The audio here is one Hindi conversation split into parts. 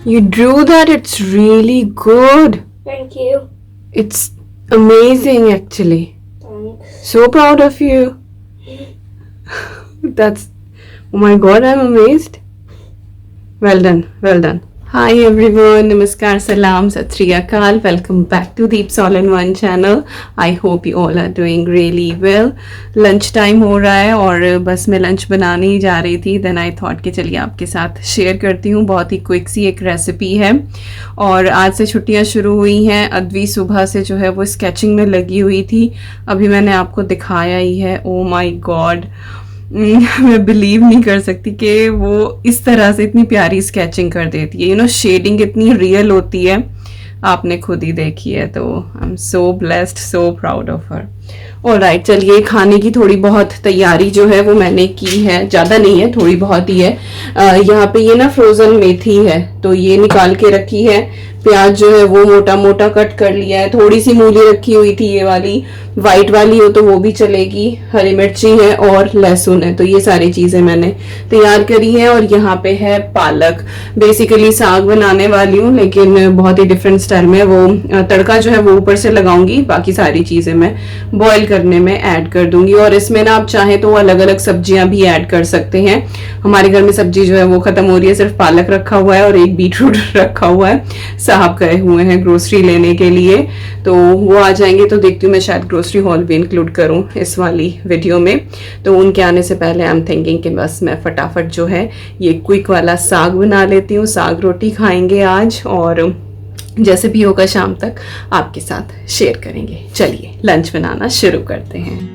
You drew that, it's really good. Thank you. It's amazing actually. Thanks. So proud of you. That's, oh my god, I'm amazed. Well done, well done. Hi everyone, Namaskar, Salam, Sat Sri Akal. Welcome back to Deep's All in One channel. I hope you all are doing really well. Lunch time हो रहा है और बस मैं लंच बनाने ही जा रही थी. देन आई थॉट कि चलिए आपके साथ शेयर करती हूँ. बहुत ही क्विक सी एक रेसिपी है और आज से छुट्टियाँ शुरू हुई हैं. अद्वी सुबह से जो है वो स्केचिंग में लगी हुई थी. अभी मैंने आपको दिखाया ही है. ओ माय गॉड, मैं बिलीव नहीं कर सकती कि वो इस तरह से इतनी प्यारी स्केचिंग कर देती है. शेडिंग इतनी रियल होती है, आपने खुद ही देखी है. तो I am so blessed, so proud of her. Alright, चलिए खाने की थोड़ी बहुत तैयारी जो है वो मैंने की है. ज़्यादा नहीं है, थोड़ी बहुत ही है. यहाँ पे ये ना फ्रोज़न मेथी है तो ये निकाल के रखी है. प्याज जो है वो मोटा मोटा कट कर लिया है. थोड़ी सी मूली रखी हुई थी, ये वाली वाइट वाली हो तो वो भी चलेगी. हरी मिर्ची है और लहसुन है. तो ये सारी चीज़ें मैंने तैयार करी हैं. और यहाँ पे है पालक. बेसिकली साग बनाने वाली हूँ लेकिन बहुत ही डिफरेंट स्टाइल में. वो तड़का जो है वो ऊपर से लगाऊंगी, बाकी सारी चीज़ें मैं बॉईल करने में ऐड कर दूंगी. और इसमें ना आप चाहें तो अलग अलग सब्जियां भी ऐड कर सकते हैं. हमारे घर में सब्जी जो है वो खत्म हो रही है, सिर्फ पालक रखा हुआ है और एक बीटरूट रखा हुआ है. साहब गए हुए हैं ग्रोसरी लेने के लिए, तो वो आ जाएंगे तो देखती हूँ मैं शायद ग्रोसरी हॉल भी इंक्लूड करूँ इस वाली वीडियो में. तो उनके आने से पहले आई एम थिंकिंग कि बस मैं फटाफट जो है ये क्विक वाला साग बना लेती हूँ. साग रोटी खाएंगे आज और जैसे भी होगा शाम तक आपके साथ शेयर करेंगे. चलिए लंच बनाना शुरू करते हैं.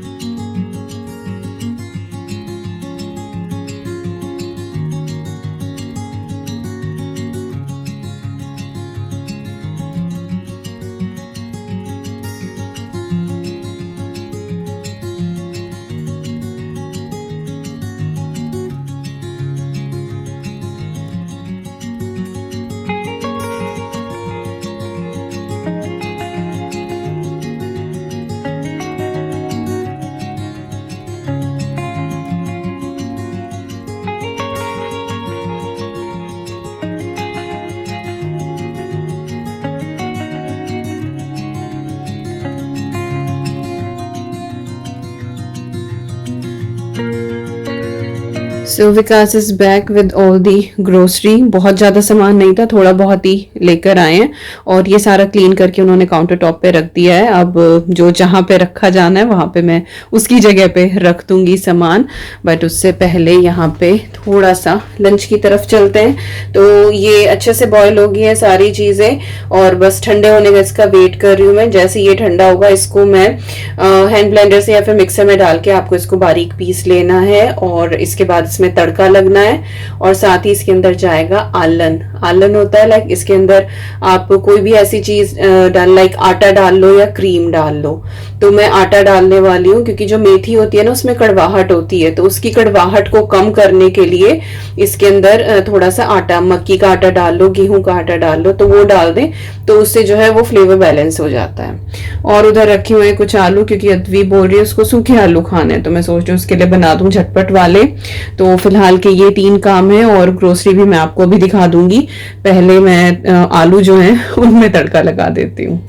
So Vikas is back with all the grocery. बहुत ज़्यादा सामान नहीं था, थोड़ा बहुत ही लेकर आए हैं और ये सारा क्लीन करके उन्होंने काउंटर टॉप पे रख दिया है. अब जो जहाँ पे रखा जाना है वहाँ पे मैं उसकी जगह पे रख दूंगी सामान. बट उससे पहले यहाँ पे थोड़ा सा लंच की तरफ चलते हैं. तो ये अच्छे से बॉयल हो गई है सारी चीज़ें और बस ठंडे होने का इसका वेट कर रही हूँ मैं. जैसे ये ठंडा होगा इसको मैं हैंड ब्लेंडर से या फिर मिक्सर में डाल के आपको इसको बारीक पीस लेना है और इसके बाद इसमें तड़का लगना है. और साथ ही इसके अंदर जाएगा आलन. आलन होता है लाइक इसके अंदर आप कोई भी ऐसी चीज डाल, लाइक आटा डाल लो या क्रीम डाल लो. तो मैं आटा डालने वाली हूँ क्योंकि जो मेथी होती है ना उसमें कड़वाहट होती है, तो उसकी कड़वाहट को कम करने के लिए इसके अंदर थोड़ा सा आटा, मक्की का आटा डाल लो, गेहूं का आटा डाल लो, तो वो डाल दें तो उससे जो है वो फ्लेवर बैलेंस हो जाता है. और उधर रखे हुए कुछ आलू क्योंकि अद्वी बोल रही है उसको सूखे आलू खाने हैं, तो मैं सोच रही हूँ उसके लिए बना दूं झटपट वाले. तो फिलहाल के ये 3 काम है और ग्रोसरी भी मैं आपको भी दिखा दूंगी. पहले मैं आलू जो है उनमें तड़का लगा देती हूँ.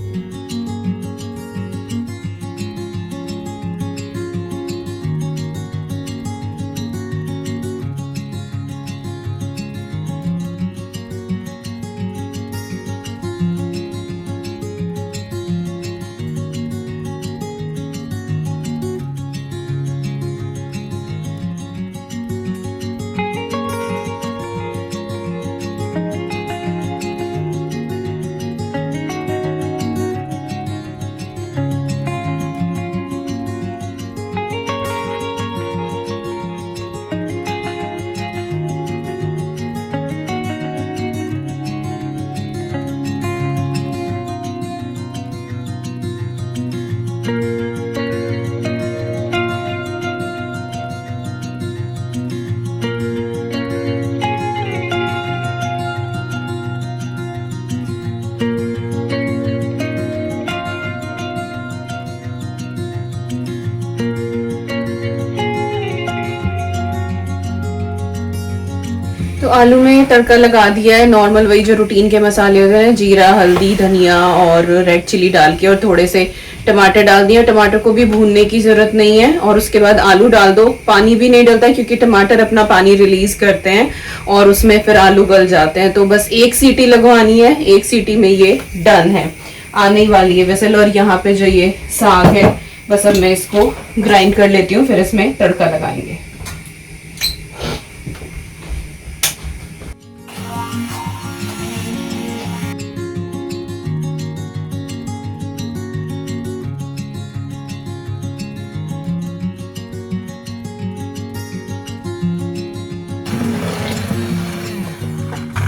आलू में तड़का लगा दिया है नॉर्मल, वही जो रूटीन के मसाले होते हैं, जीरा, हल्दी, धनिया और रेड चिली डाल के, और थोड़े से टमाटर डाल दिया। टमाटर को भी भूनने की जरूरत नहीं है। और उसके बाद आलू डाल दो, पानी भी नहीं डलता क्योंकि टमाटर अपना पानी रिलीज करते हैं और उसमें फिर आलू गल जाते हैं। तो बस एक सीटी लगवानी है, एक सीटी में ये डन है, आने वाली है विसल। और यहाँ पे जो ये साग है, बस अब मैं इसको ग्राइंड कर लेती हूँ, फिर इसमें तड़का लगाएंगे।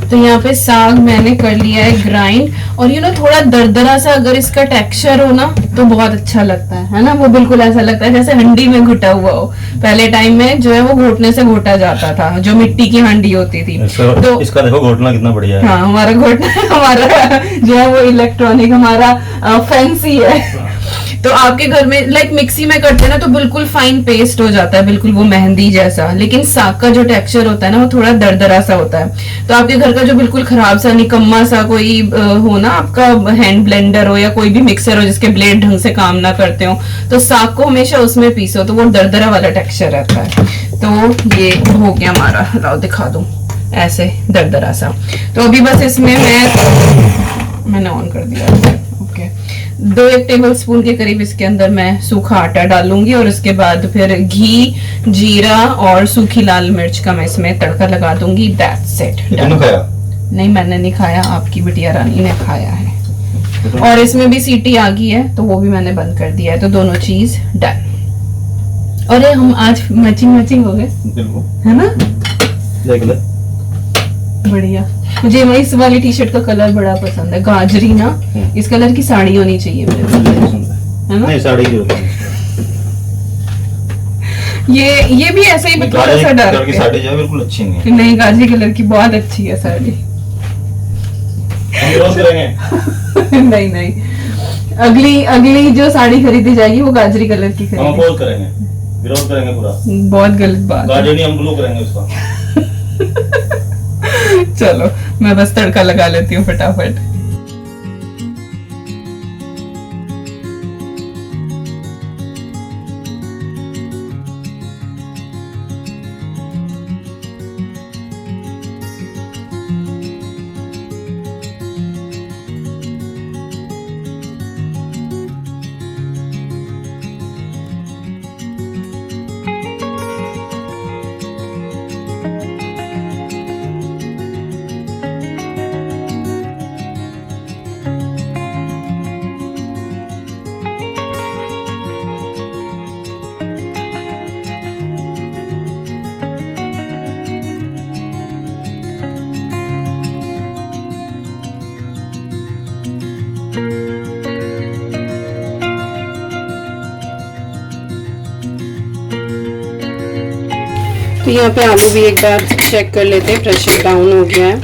तो यहाँ पे साग मैंने कर लिया है ग्राइंड, और थोड़ा दरदरा सा अगर इसका टेक्सचर हो ना तो बहुत अच्छा लगता है ना। वो बिल्कुल ऐसा लगता है जैसे हंडी में घुटा हुआ हो। पहले टाइम में जो है वो घोटने से घोटा जाता था, जो मिट्टी की हांडी होती थी। तो इसका देखो घोटना कितना बढ़िया है। हाँ, हमारा घोटना हमारा जो है वो इलेक्ट्रॉनिक हमारा फैंसी है। तो आपके घर में लाइक मिक्सी में करते हैं ना तो बिल्कुल फाइन पेस्ट हो जाता है, बिल्कुल वो मेहंदी जैसा। लेकिन साग का जो टेक्सचर होता है ना वो थोड़ा दरदरा सा होता है। तो आपके घर का जो बिल्कुल खराब सा निकम्मा सा कोई हो ना, आपका हैंड ब्लेंडर हो या कोई भी मिक्सर हो जिसके ब्लेड ढंग से काम ना करते हो, तो साग को हमेशा उसमें पीसो तो वो दरदरा वाला टेक्सचर रहता है। तो ये हो गया हमारा, लाओ दिखा दूं, ऐसे दरदरा सा। तो अभी बस इसमें मैंने ऑन कर दिया। ओके, 2-1 टेबल स्पून के करीब इसके अंदर मैं सूखा आटा डालूंगी, और उसके बाद फिर घी, जीरा और सूखी लाल मिर्च का मैं इसमें तड़का लगा दूंगी। That's it. नहीं, मैंने नहीं खाया, आपकी बिटिया रानी ने खाया है। और इसमें भी सीटी आ गई है तो वो भी मैंने बंद कर दिया है। तो दोनों चीज डन। अरे हम आज मैचिंग हो गए, है ना? बढ़िया। मुझे इस वाली टी शर्ट का कलर बड़ा पसंद है, गाजरी ना। इस कलर की साड़ी होनी चाहिए मेरे पास, है ना? नहीं, साड़ी की होती है। ये भी ऐसा ही थोड़ा सा डार्क है। साड़ी जो है बिल्कुल अच्छी नहीं है। नहीं, गाजरी कलर की बहुत अच्छी है साड़ी। हम विरोध करेंगे। नहीं, अगली जो साड़ी खरीदी जाएगी वो गाजरी कलर की खरीदी। हम अपोज करेंगे, विरोध करेंगे पूरा। बहुत गलत बात। गाजरी नहीं, हम ब्लू करेंगे उसका। चलो मैं बस तड़का लगा लेती हूँ फटाफट। तो यहाँ पे आलू भी एक बार चेक कर लेते हैं, प्रेशर डाउन हो गया है।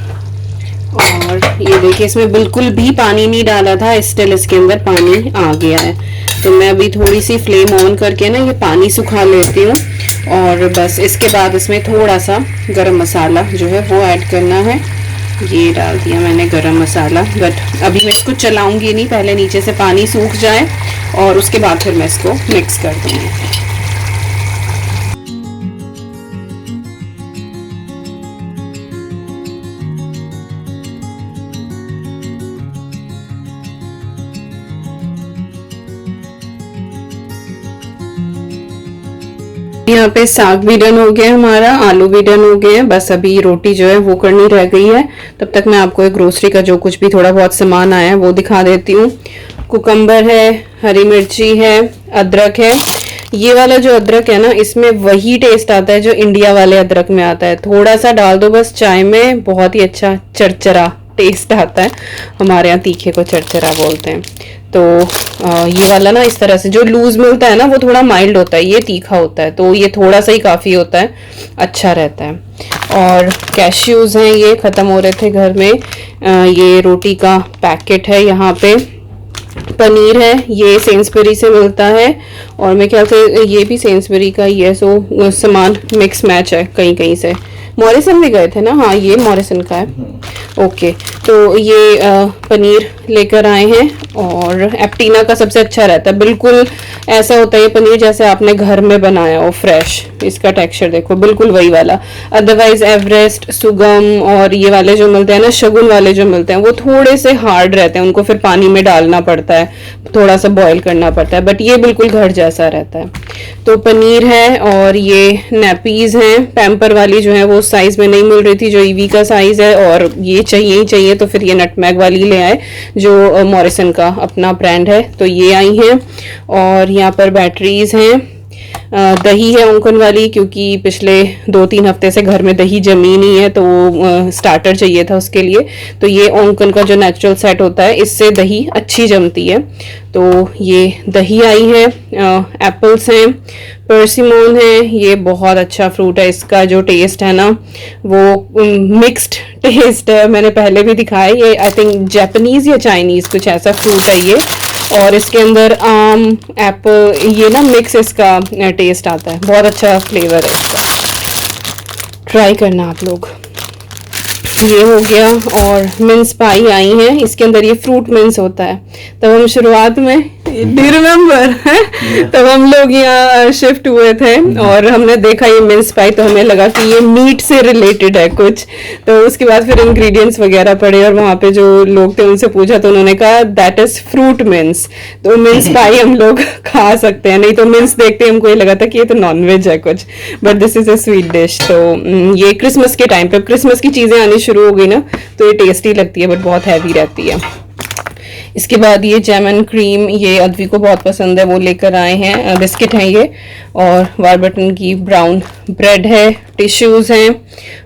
और ये देखिए इसमें बिल्कुल भी पानी नहीं डाला था, स्टिल इसके अंदर पानी आ गया है। तो मैं अभी थोड़ी सी फ्लेम ऑन करके ना ये पानी सुखा लेती हूँ, और बस इसके बाद इसमें थोड़ा सा गरम मसाला जो है वो ऐड करना है। ये डाल दिया मैंने गरम मसाला, बट अभी मैं इसको चलाऊंगी नहीं, पहले नीचे से पानी सूख जाए और उसके बाद फिर मैं इसको मिक्स कर दूँगी। यहाँ पे साग भी डन हो गया हमारा, आलू भी डन हो गए हैं, बस अभी रोटी जो है वो करनी रह गई है। तब तक मैं आपको एक ग्रोसरी का जो कुछ भी थोड़ा बहुत सामान आया है वो दिखा देती हूँ। कुकम्बर है, हरी मिर्ची है, अदरक है। ये वाला जो अदरक है ना, इसमें वही टेस्ट आता है जो इंडिया वाले अदरक में आता है। थोड़ा सा डाल दो बस चाय में, बहुत ही अच्छा चरचरा टेस्ट आता है। हमारे यहाँ तीखे को चरचरा बोलते हैं। तो ये वाला ना इस तरह से जो लूज मिलता है ना वो थोड़ा माइल्ड होता है, ये तीखा होता है, तो ये थोड़ा सा ही काफ़ी होता है, अच्छा रहता है। और कैश्यूज़ हैं, ये ख़त्म हो रहे थे घर में। ये रोटी का पैकेट है यहाँ पे। पनीर है, ये सेंसबरी से मिलता है, और मेरे ख्याल से ये भी सेंसबरी का ही है। सो सामान मिक्स मैच है कहीं कहीं से। मॉरिसन भी गए थे ना, हाँ ये मॉरिसन का है। ओके, तो ये पनीर लेकर आए हैं और एप्टीना का सबसे अच्छा रहता है, बिल्कुल ऐसा होता है ये पनीर जैसे आपने घर में बनाया हो, फ्रेश। इसका टेक्सचर देखो, बिल्कुल वही वाला। अदरवाइज एवरेस्ट, सुगम और ये वाले जो मिलते हैं ना, शगुन वाले जो मिलते हैं, वो थोड़े से हार्ड रहते हैं, उनको फिर पानी में डालना पड़ता है, थोड़ा सा बॉईल करना पड़ता है, बट ये बिल्कुल घर जैसा रहता है। तो पनीर है और ये नैपीज हैं, पैम्पर वाली जो है वो साइज में नहीं मिल रही थी, जो ईवी का साइज है, और ये चाहिए ही चाहिए, तो फिर ये नटमैग वाली ले आए जो मॉरिसन का अपना ब्रांड है, तो ये आई हैं। और यहाँ पर बैटरीज हैं, दही है ओंकन वाली, क्योंकि पिछले 2-3 हफ्ते से घर में दही जमी नहीं है, तो स्टार्टर चाहिए था उसके लिए। तो ये ओंकन का जो नेचुरल सेट होता है, इससे दही अच्छी जमती है, तो ये दही आई है। एप्पल्स हैं, पर्सिमोन है, ये बहुत अच्छा फ्रूट है, इसका जो टेस्ट है ना वो मिक्स्ड टेस्ट है, मैंने पहले भी दिखाया। ये आई थिंक जापानीज या चाइनीज कुछ ऐसा फ्रूट है ये, और इसके अंदर आम, एप्पल, ये ना मिक्स इसका टेस्ट आता है, बहुत अच्छा फ्लेवर है इसका, ट्राई करना आप लोग। ये हो गया। और मिन्स पाई आई हैं, इसके अंदर ये फ्रूट मिन्स होता है। तब हम शुरुआत में, डू यू रिमेम्बर, तब हम लोग यहाँ शिफ्ट हुए थे और हमने देखा ये मिन्स पाई, तो हमें लगा कि ये मीट से रिलेटेड है कुछ, तो उसके बाद फिर इंग्रेडिएंट्स वगैरह पढ़े और वहाँ पे जो लोग थे उनसे पूछा, तो उन्होंने कहा दैट इज फ्रूट मिन्स, तो मिन्स पाई हम लोग खा सकते हैं, नहीं तो मिन्स देखते हमको ये लगा था कि ये तो नॉनवेज है कुछ, but this is a sweet dish. तो ये क्रिसमस के टाइम पे, क्रिसमस की चीजें आनी शुरू हो गई ना, तो ये टेस्टी लगती है, बट बहुत हैवी रहती है। इसके बाद ये जैमन क्रीम, ये अद्वी को बहुत पसंद है, वो लेकर आए हैं, बिस्किट हैं ये, और वारबटन की ब्राउन ब्रेड है, टिश्यूज़ हैं,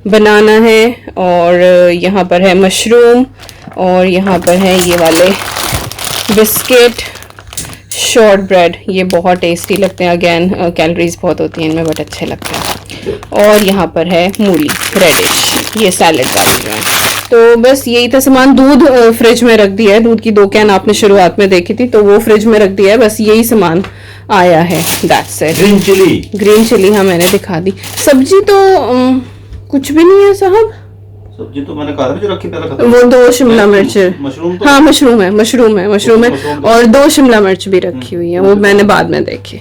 बनाना है, और यहाँ पर है मशरूम, और यहाँ पर है ये वाले बिस्किट, शॉर्ट ब्रेड, ये बहुत टेस्टी लगते हैं, अगेन कैलोरीज बहुत होती हैं इनमें, बट अच्छे लगते हैं। और यहाँ पर है मूली रेडिश, ये सैलेड वाली जो है। तो बस यही था सामान। दूध फ्रिज में रख दिया है, दूध की 2 कैन आपने शुरुआत में देखी थी, तो वो फ्रिज में रख दिया है, बस यही सामान आया है, दैट्स इट। ग्रीन चिली हाँ मैंने दिखा दी। सब्जी तो कुछ भी नहीं है साहब, सब्जी तो मैंने कहा था जो रखी पहले खत्म। वो 2 शिमला मिर्च, मशरूम तो हाँ मशरूम है, और 2 शिमला मिर्च भी रखी हुई है, वो मैंने बाद में देखी।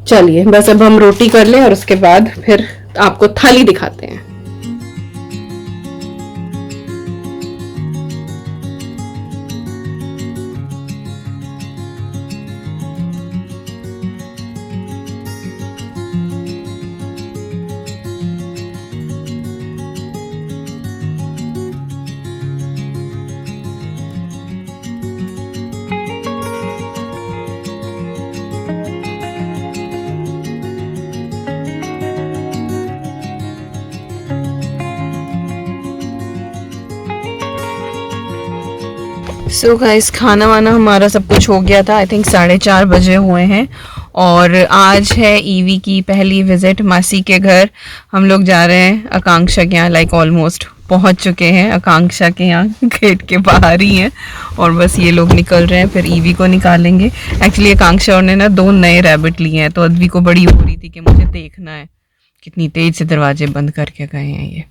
चलिए बस अब हम रोटी कर लें और उसके बाद फिर आपको थाली दिखाते हैं। सो गाइस खाना वाना हमारा सब कुछ हो गया था, आई थिंक 4:30 बजे हुए हैं, और आज है ईवी की पहली विजिट मासी के घर। हम लोग जा रहे हैं आकांक्षा के यहाँ, लाइक ऑलमोस्ट पहुँच चुके हैं आकांक्षा के यहाँ, गेट के बाहर ही हैं, और बस ये लोग निकल रहे हैं, फिर ईवी को निकालेंगे। एक्चुअली आकांक्षा और ने ना 2 नए रैबिट लिए हैं, तो अद्वी को बड़ी हो रही थी कि मुझे देखना है, कितनी तेज से दरवाजे बंद करके गए हैं ये,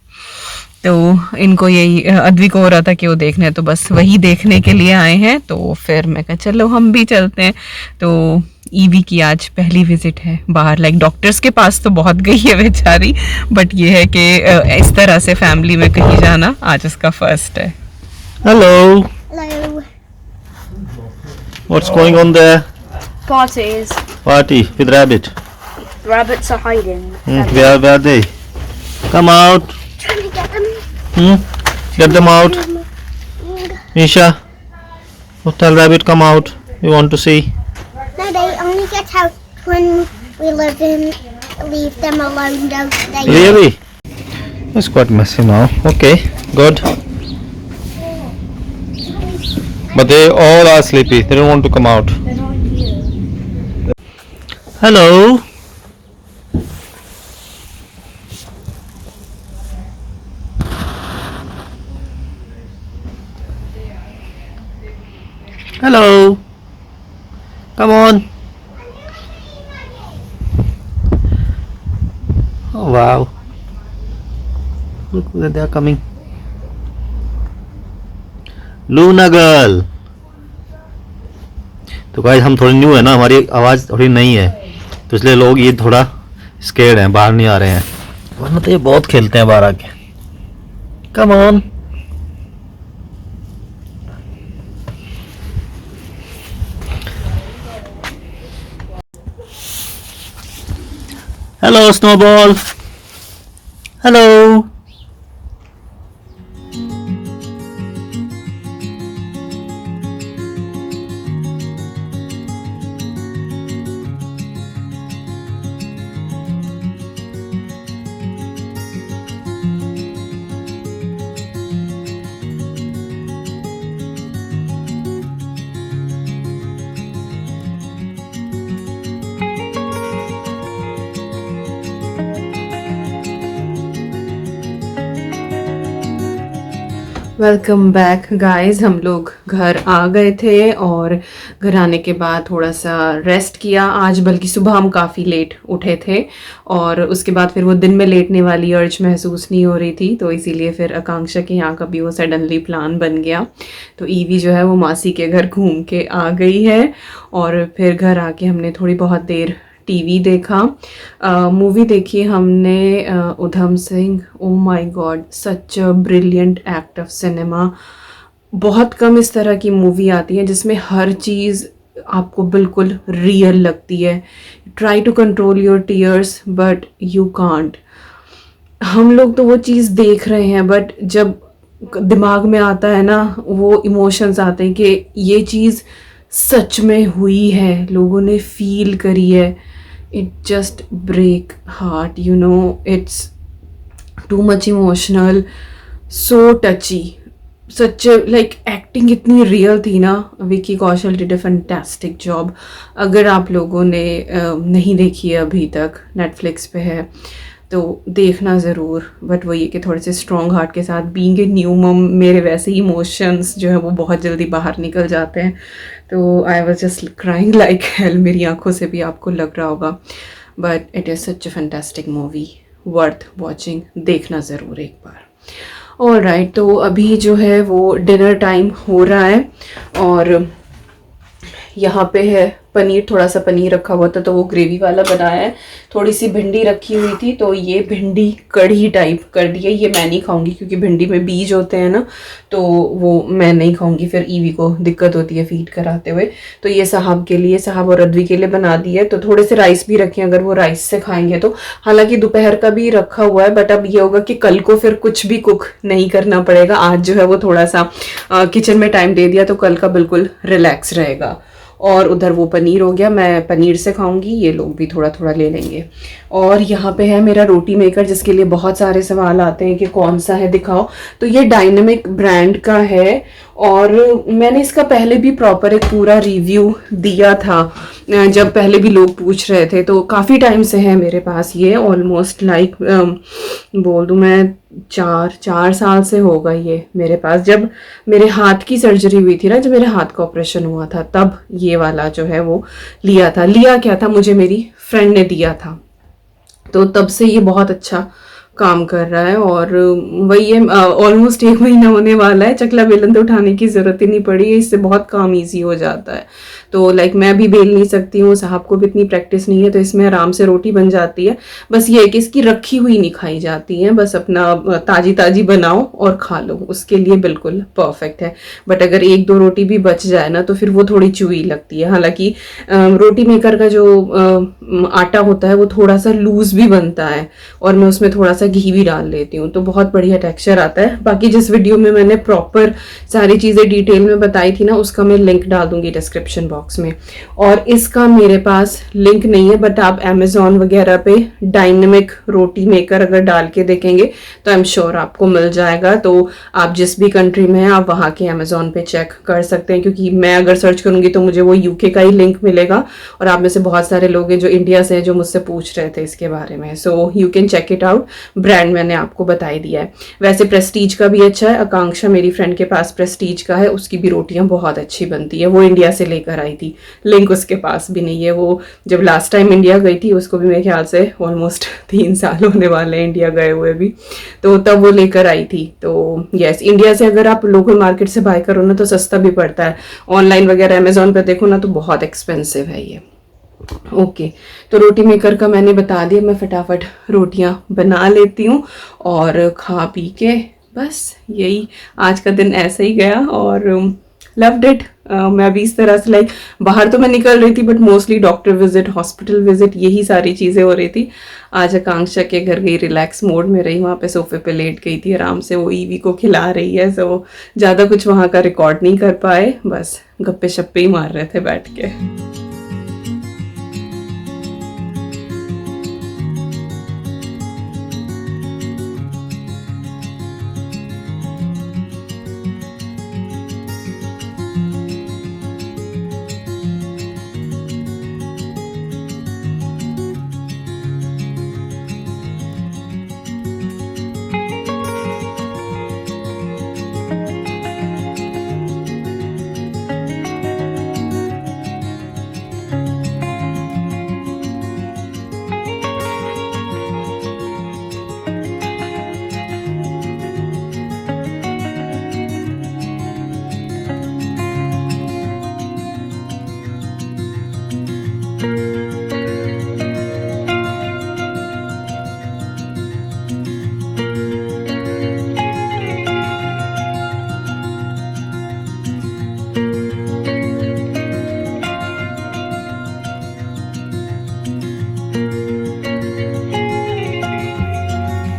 तो इनको यही अद्वी को हो रहा था कि वो देखना है, तो बस वही देखने के लिए आए हैं। तो फिर मैं कहा चलो हम भी चलते हैं। तो ईवी की आज पहली विजिट है बाहर, लाइक डॉक्टर्स के पास तो बहुत गई है बेचारी, बट ये है कि इस तरह से फैमिली में कहीं जाना आज उसका फर्स्ट है। Hello. Hello. What's going on there? Parties. Party with rabbit. Rabbits are hiding. Where are they? Come out. Trying to get them. Get them out. Misha. Tell rabbit come out. We want to see. No, they only get out when we leave them alone, don't they? Really? It's quite messy now. Okay. Good. But they all are sleepy. They don't want to come out. They're not here. Hello. Hello. Come on. Oh wow. Look, they are coming. Luna girl. तो गाइस हम थोड़े न्यू है ना, हमारी आवाज़ थोड़ी नई है, तो इसलिए लोग ये थोड़ा स्केर्ड हैं, बाहर नहीं आ रहे हैं, वरना तो ये बहुत खेलते हैं बाहर आके। Come on. Hello snowball, hello. Welcome back guys. हम लोग घर आ गए थे और घर आने के बाद थोड़ा सा रेस्ट किया आज, बल्कि सुबह हम काफ़ी लेट उठे थे और उसके बाद फिर वो दिन में लेटने वाली अर्ज महसूस नहीं हो रही थी, तो इसीलिए फिर आकांक्षा के यहाँ का भी वो सडनली प्लान बन गया। तो ईवी जो है वो मासी के घर घूम के आ गई है और फिर घर आके हमने थोड़ी बहुत देर टीवी देखा, मूवी देखी हमने Udham Singh. Oh my God, such a brilliant act of cinema. बहुत कम इस तरह की मूवी आती है जिसमें हर चीज़ आपको बिल्कुल रियल लगती है। Try to control your tears but you can't. हम लोग तो वो चीज़ देख रहे हैं, बट जब दिमाग में आता है ना, वो इमोशंस आते हैं कि ये चीज़ सच में हुई है, लोगों ने फील करी है। It just break heart, you know, it's too much emotional, so touchy, such like acting इतनी रियल थी ना। Vicky Kaushal did a fantastic job. अगर आप लोगों ने नहीं देखी है अभी तक, नेटफ्लिक्स पे है तो देखना ज़रूर। बट वो ये कि थोड़े से स्ट्रॉन्ग हार्ट के साथ, बीइंग ए न्यू मम, मेरे वैसे ही इमोशंस जो है वो बहुत जल्दी बाहर निकल जाते हैं। तो I was just crying like hell, मेरी आंखों से भी आपको लग रहा होगा। But it is such a fantastic movie, worth watching, देखना ज़रूर एक बार। ऑलराइट, तो अभी जो है वो डिनर टाइम हो रहा है और यहाँ पे है पनीर, थोड़ा सा पनीर रखा हुआ था तो वो ग्रेवी वाला बनाया है। थोड़ी सी भिंडी रखी हुई थी तो ये भिंडी कढ़ी टाइप कर दी है। ये मैं नहीं खाऊंगी क्योंकि भिंडी में बीज होते हैं ना, तो वो मैं नहीं खाऊंगी, फिर ईवी को दिक्कत होती है फीड कराते हुए। तो ये साहब के लिए, साहब और रद्वी के लिए बना दी है। तो थोड़े से राइस भी रखे हैं अगर वो राइस से खाएंगे तो। हालांकि दोपहर का भी रखा हुआ है, बट अब ये होगा कि कल को फिर कुछ भी कुक नहीं करना पड़ेगा। आज जो है वो थोड़ा सा किचन में टाइम दे दिया तो कल का बिल्कुल रिलैक्स रहेगा। और उधर वो पनीर हो गया, मैं पनीर से खाऊंगी, ये लोग भी थोड़ा थोड़ा ले लेंगे। और यहाँ पे है मेरा रोटी मेकर, जिसके लिए बहुत सारे सवाल आते हैं कि कौन सा है दिखाओ। तो ये डायनेमिक ब्रांड का है और मैंने इसका पहले भी प्रॉपर एक पूरा रिव्यू दिया था जब पहले भी लोग पूछ रहे थे। तो काफ़ी टाइम से है मेरे पास ये, ऑलमोस्ट लाइक बोल दूँ मैं 4 साल से होगा ये मेरे पास। जब मेरे हाथ की सर्जरी हुई थी ना, जब मेरे हाथ का ऑपरेशन हुआ था, तब ये वाला जो है वो लिया था। लिया क्या था, मुझे मेरी फ्रेंड ने दिया था, तो तब से ये बहुत अच्छा काम कर रहा है। और वही है, ऑलमोस्ट 1 महीना होने वाला है। चकला बेलन तो उठाने की ज़रूरत ही नहीं पड़ी है, इससे बहुत काम इजी हो जाता है। तो लाइक मैं भी बेल नहीं सकती हूँ, साहब को भी इतनी प्रैक्टिस नहीं है, तो इसमें आराम से रोटी बन जाती है। बस ये है कि इसकी रखी हुई नहीं खाई जाती है, बस अपना ताजी ताजी बनाओ और खा लो, उसके लिए बिल्कुल परफेक्ट है। बट अगर 1-2 रोटी भी बच जाए ना तो फिर वो थोड़ी चुई लगती है। हालांकि रोटी मेकर का जो आटा होता है वो थोड़ा सा लूज भी बनता है और मैं उसमें थोड़ा सा घी भी डाल लेती हूँ, तो बहुत बढ़िया टेक्सचर आता है। बाकी जिस वीडियो में मैंने प्रॉपर सारी चीज़ें डिटेल में बताई थी ना, उसका मैं लिंक डाल दूंगी डिस्क्रिप्शन बॉक्स में। और इसका मेरे पास लिंक नहीं है, बट आप अमेजोन वगैरह पे डायनेमिक रोटी मेकर अगर डाल के देखेंगे तो आई एम श्योर आपको मिल जाएगा। तो आप जिस भी कंट्री में हैं आप वहाँ के अमेजोन पे चेक कर सकते हैं, क्योंकि मैं अगर सर्च करूंगी तो मुझे वो यूके का ही लिंक मिलेगा। और आप में से बहुत सारे लोग हैं जो इंडिया से हैं जो मुझसे पूछ रहे थे इसके बारे में, so you can check it out. Brand मैंने आपको बता ही दिया है। वैसे प्रेस्टीज का भी अच्छा है, आकांक्षा मेरी फ्रेंड के पास प्रेस्टीज का है, उसकी भी रोटियां बहुत अच्छी बनती है, वो इंडिया से लेकर आई थी, लिंक उसके पास भी नहीं है। वो जब लास्ट टाइम इंडिया गई थी, उसको भी मेरे ख्याल से ऑलमोस्ट 3 साल होने वाले हैं इंडिया गए हुए भी, तो तब वो लेकर आई थी। तो यस, इंडिया से अगर आप लोकल मार्केट से बाय करो ना तो सस्ता भी पड़ता है, ऑनलाइन वगैरह अमेजोन पर देखो ना तो बहुत एक्सपेंसिव है ये। ओके, तो रोटी मेकर का मैंने बता दिया, मैं फटाफट रोटियां बना लेती हूँ और खा पी के बस यही आज का दिन ऐसे ही गया और लव्ड इट। मैं अभी इस तरह से लाइक बाहर तो मैं निकल रही थी but mostly doctor visit, hospital visit, यही सारी चीज़ें हो रही थी। आज आकांक्षा के घर गई, रिलैक्स मोड में रही, वहाँ पे सोफे पे लेट गई थी आराम से, वो ईवी को खिला रही है, सो ज़्यादा कुछ वहाँ का रिकॉर्ड नहीं कर पाए, बस गप्पे शप्पे ही मार रहे थे बैठ के।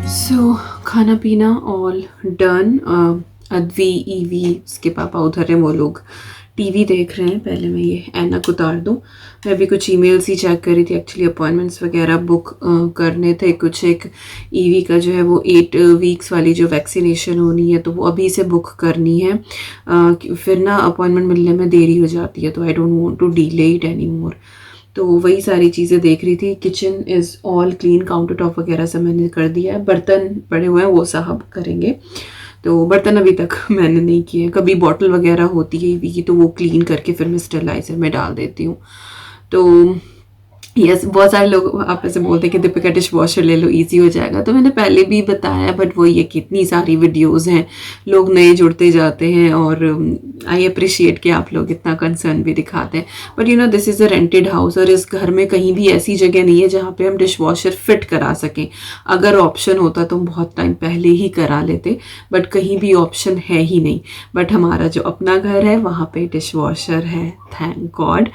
सो खाना पीना ऑल डन। अद्वी, ईवी, उसके पापा उधर हैं, वो लोग टीवी देख रहे हैं। पहले मैं ये ऐनक उतार दूँ। मैं भी कुछ ईमेल्स ही चेक करी थी, एक्चुअली अपॉइंटमेंट्स वगैरह बुक करने थे कुछ। एक ईवी का जो है वो 8 वीक्स वाली जो वैक्सीनेशन होनी है तो वो अभी से बुक करनी है, फिर ना अपॉइंटमेंट मिलने में देरी हो जाती है, तो I don't want to delay it any more. तो वही सारी चीज़ें देख रही थी। Kitchen is all clean, counter top वगैरह सब मैंने कर दिया है, बर्तन पड़े हुए हैं वो साहब करेंगे। तो बर्तन अभी तक मैंने नहीं किए। कभी बॉटल वगैरह होती है ईवी की तो वो क्लीन करके फिर मैं स्टरलाइजर में डाल देती हूँ। तो यस, बहुत सारे लोग आप ऐसे बोलते हैं कि दीपिका डिश वॉशर ले लो इजी हो जाएगा, तो मैंने पहले भी बताया, बट वो ये कितनी सारी वीडियोस हैं, लोग नए जुड़ते जाते हैं और आई अप्रिशिएट कि आप लोग इतना कंसर्न भी दिखाते हैं। But you know this is a rented house और इस घर में कहीं भी ऐसी जगह नहीं है जहाँ पे हम डिश वॉशर फिट करा सकें। अगर ऑप्शन होता तो हम बहुत टाइम पहले ही करा लेते, बट कहीं भी ऑप्शन है ही नहीं। बट हमारा जो अपना घर है वहाँ पे डिश वॉशर है, थैंक गॉड।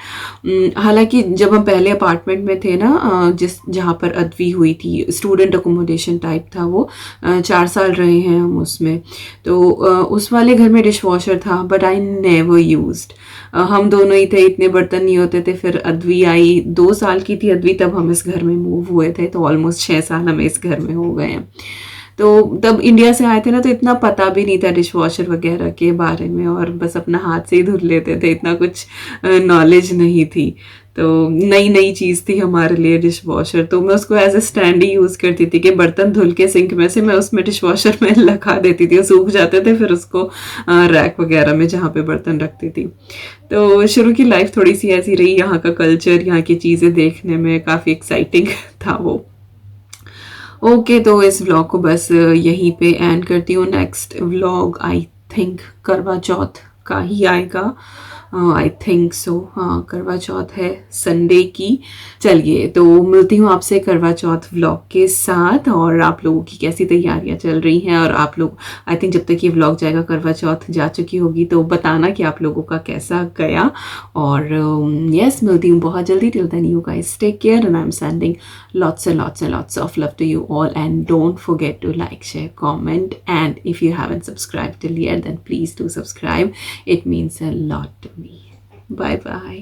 हालांकि जब हम पहले अपार्टमेंट में थे ना, जहाँ पर अद्वी हुई थी, स्टूडेंट अकोमोडेशन टाइप था वो, 4 साल रहे हैं हम उसमें, तो उस वाले घर में डिश वॉशर था बट आई नेवर यूज्ड। हम दोनों ही थे, इतने बर्तन नहीं होते थे। फिर अद्वी आई, 2 साल की थी अद्वी तब हम इस घर में मूव हुए थे, तो ऑलमोस्ट 6 साल हमें इस घर में हो गए हैं। तो तब इंडिया से आए थे ना, तो इतना पता भी नहीं था डिश वॉशर वगैरह के बारे में, और बस अपना हाथ से ही धुल लेते थे, इतना कुछ नॉलेज नहीं थी। तो नई नई चीज़ थी हमारे लिए डिश वॉशर, तो मैं उसको एज ए स्टैंड ही यूज़ करती थी कि बर्तन धुल के सिंक में से मैं उसमें डिश वॉशर में लगा देती थी, वो सूख जाते थे, फिर उसको रैक वगैरह में जहाँ पे बर्तन रखती थी। तो शुरू की लाइफ थोड़ी सी ऐसी रही, यहाँ का कल्चर, यहाँ की चीज़ें देखने में काफ़ी एक्साइटिंग था वो। ओके, तो इस व्लॉग को बस यहीं पे एंड करती हूँ। नेक्स्ट व्लॉग आई थिंक करवा चौथ का ही आएगा, आई थिंक सो। हाँ, करवा चौथ है संडे की। चलिए, तो मिलती हूँ आपसे करवा चौथ व्लॉग के साथ, और आप लोगों की कैसी तैयारियां चल रही हैं, और आप लोग आई थिंक जब तक ये व्लॉग जाएगा करवा चौथ जा चुकी होगी, तो बताना कि आप लोगों का कैसा गया। और यस, मिलती हूँ बहुत जल्दी। Till then you guys take care and I am sending lots and lots and lots of love to you all, and don't forget to like, share, comment, and if you haven't subscribed till yet, then please do subscribe. It means a lot to me. Bye bye.